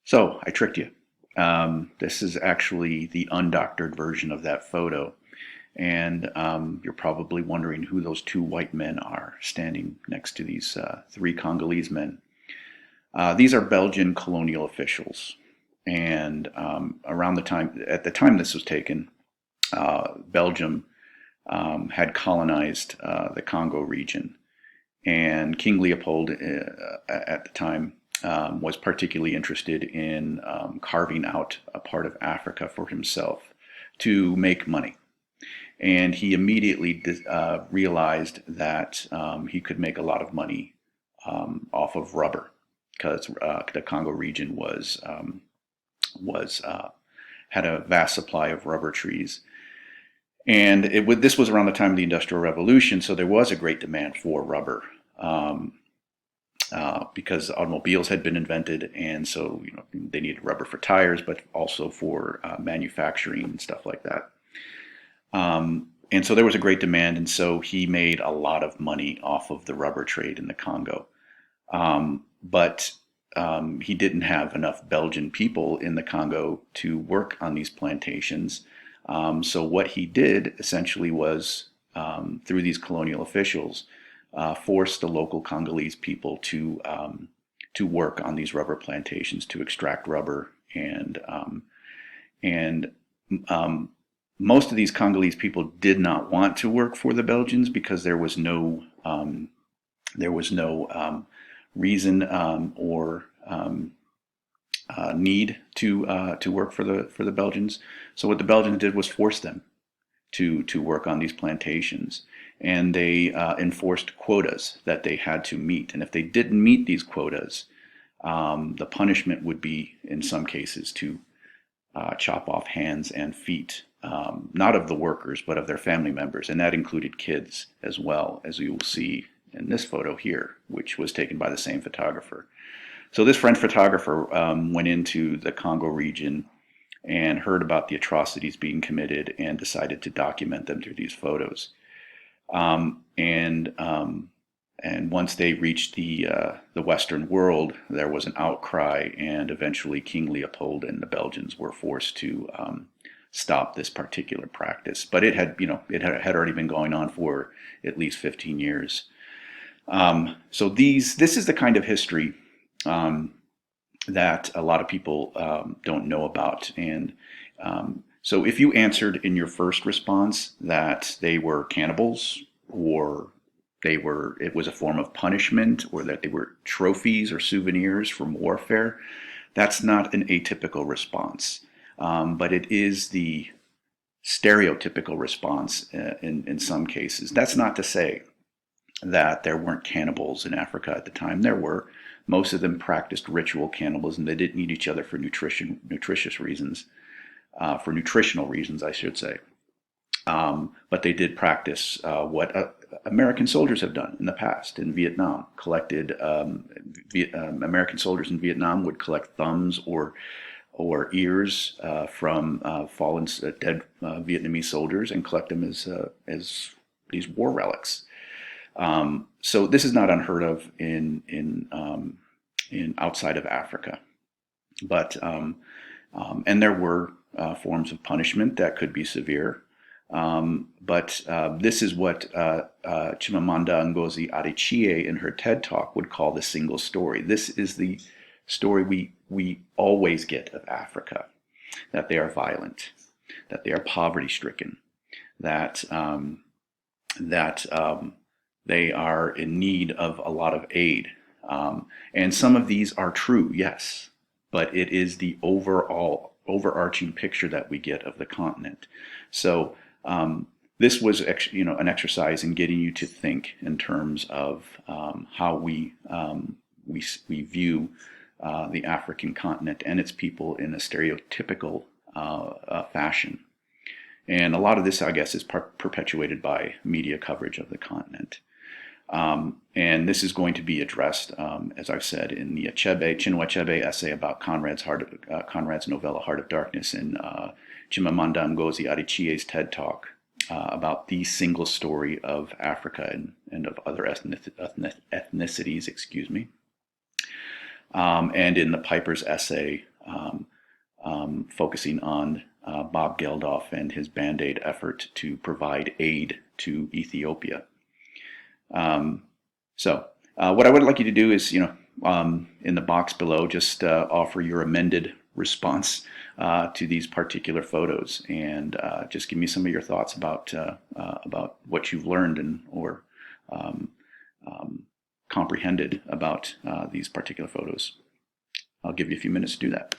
So I tricked you. This is actually the undoctored version of that photo. And you're probably wondering who those two white men are standing next to these three Congolese men. These are Belgian colonial officials. And at the time this was taken, Belgium had colonized the Congo region. And King Leopold at the time was particularly interested in carving out a part of Africa for himself to make money. And he immediately realized that he could make a lot of money off of rubber because the Congo region was had a vast supply of rubber trees. And this was around the time of the Industrial Revolution, so there was a great demand for rubber. Um, because automobiles had been invented, and so they needed rubber for tires, but also for manufacturing and stuff like that. And so there was a great demand, and so he made a lot of money off of the rubber trade in the Congo. But he didn't have enough Belgian people in the Congo to work on these plantations. So what he did essentially was, through these colonial officials, force the local Congolese people to work on these rubber plantations to extract rubber, and most of these Congolese people did not want to work for the Belgians because there was no reason or need to work for the Belgians. So what the Belgians did was force them to work on these plantations, and they enforced quotas that they had to meet. And if they didn't meet these quotas, the punishment would be, in some cases, to chop off hands and feet, not of the workers, but of their family members. And that included kids as well, as you will see in this photo here, which was taken by the same photographer. So this French photographer went into the Congo region and heard about the atrocities being committed and decided to document them through these photos. Um, and um, and once they reached the Western world, there was an outcry, and eventually King Leopold and the Belgians were forced to stop this particular practice. But it had already been going on for at least 15 years. So this is the kind of history um, that a lot of people don't know about. And so if you answered in your first response that they were cannibals, or it was a form of punishment, or that they were trophies or souvenirs from warfare, that's not an atypical response. But it is the stereotypical response in some cases. That's not to say that there weren't cannibals in Africa at the time. There were. Most of them practiced ritual cannibalism. They didn't eat each other for nutritious reasons, for nutritional reasons, I should say. But they did practice what American soldiers have done in the past in Vietnam. American soldiers in Vietnam would collect thumbs or ears from fallen, dead Vietnamese soldiers and collect them as these war relics. So this is not unheard of in outside of Africa, but and there were forms of punishment that could be severe. But this is what Chimamanda Ngozi Adichie in her TED Talk would call the single story. This is the story we always get of Africa: that they are violent, that they are poverty stricken, that they are in need of a lot of aid. And some of these are true, yes, but it is the overarching picture that we get of the continent. So this was, an exercise in getting you to think in terms of how we view the African continent and its people in a stereotypical fashion. And a lot of this, I guess, is perpetuated by media coverage of the continent. And this is going to be addressed, as I've said, in the Chinua Achebe essay about Conrad's novella Heart of Darkness, and Chimamanda Ngozi Adichie's TED Talk about the single story of Africa and of other ethnicities, excuse me. And in the Piper's essay focusing on Bob Geldof and his Band-Aid effort to provide aid to Ethiopia. What I would like you to do is, in the box below, just offer your amended response to these particular photos, and just give me some of your thoughts about what you've learned or comprehended about these particular photos. I'll give you a few minutes to do that.